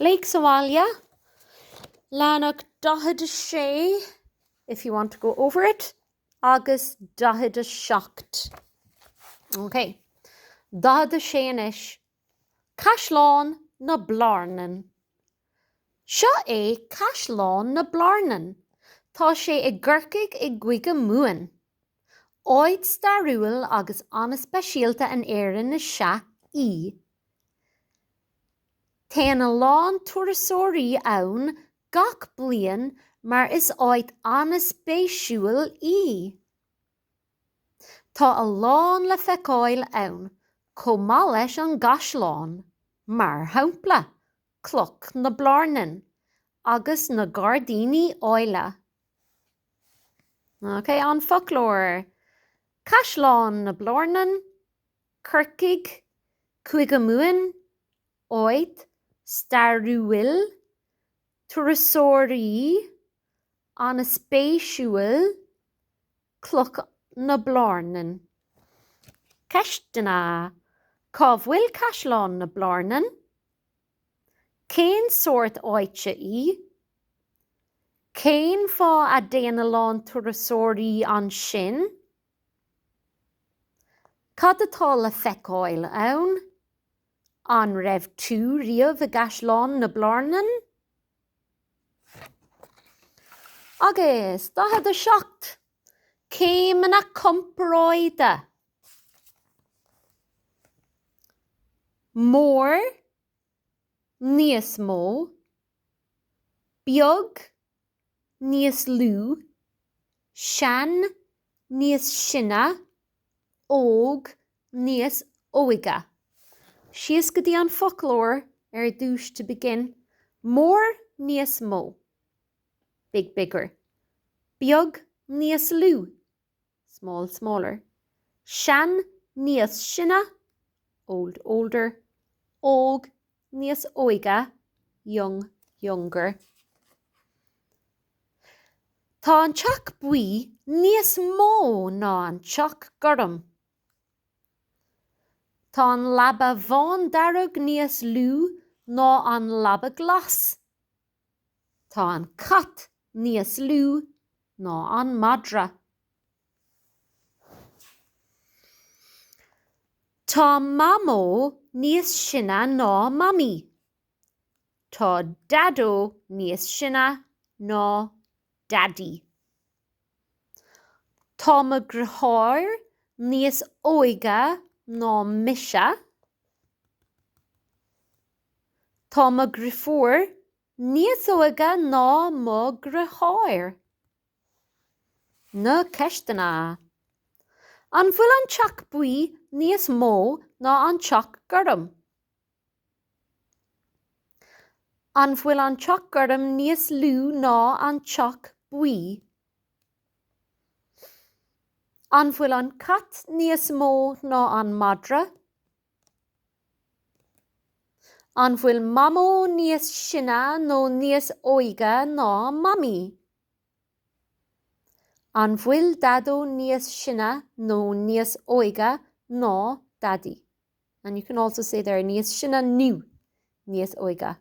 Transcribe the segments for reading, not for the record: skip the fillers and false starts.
Léigh Somalia, Lánach dahad sé, if you want to go over it, agus dahad seacht. Okay, dahad sé inis. Caisleán na blarnan. Seo é caisleán na blarnan. Tá sé ag ggurcaigh ag gcuige muan. Óid starúil agus anna speisialta an éireann na seaach í. Téann a lán turasóirí ann gach bliain mar is áit anna spéisiúil í. Tá a lán le feiceáil ann, chomh maith leis an gcaisleán, mar shampla, cloch na blarnan, agus na gardaoine óile. Okay, an folklór. Caisleán na blarnan, curcaigh, cuige muan, óid, starúil, turasóirí, anna spéisiúil, cloch na blarnan. Ceistena, cá bhfuil caisleán na blarnan? Cén sort áite í? Cén fá a déanana lán turasóirí an sin? Cad atá le feiceáil ann? An raibh tú riamh a caisleán na blarnan? Agus, dahad seacht. Céim na compráide. Mór, níos mó. Beag, níos lú. Sean, níos sinne. Óg, níos óige. Sios go dtí an folklór dúis to begin. Mór, níos mó. Big, bigger. Beag, níos lú. Small, smaller. Sean, níos sinne. Old, older. Óg, níos óige. Young, younger. Tá an teach buí níos mó ná an teach gurm. Tá an labba bhán darug níos lú ná an labba glas. Tá an cat níos lú ná an madra. Tá mamó níos sinne ná mami. Tá dadó níos sinne ná daddy. Tá mo grúthair níos óige ná mise. Tá mo grúthóir níos óige ná mo grúthair. Na ceistena. An bhfuil an teach buí níos mó ná an teach gurm. An bhfuil an teach gurm níos lú ná an teach buí. An bhfuil an cat níos mó ná an madra. An bhfuil mamó níos sinne nó níos óige ná mami. An bhfuil dadó níos sinne nó níos óige ná daddy. And you can also say there níos sinne nú, níos óige.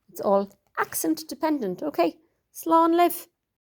It's all accent dependent. Okay, slán libh.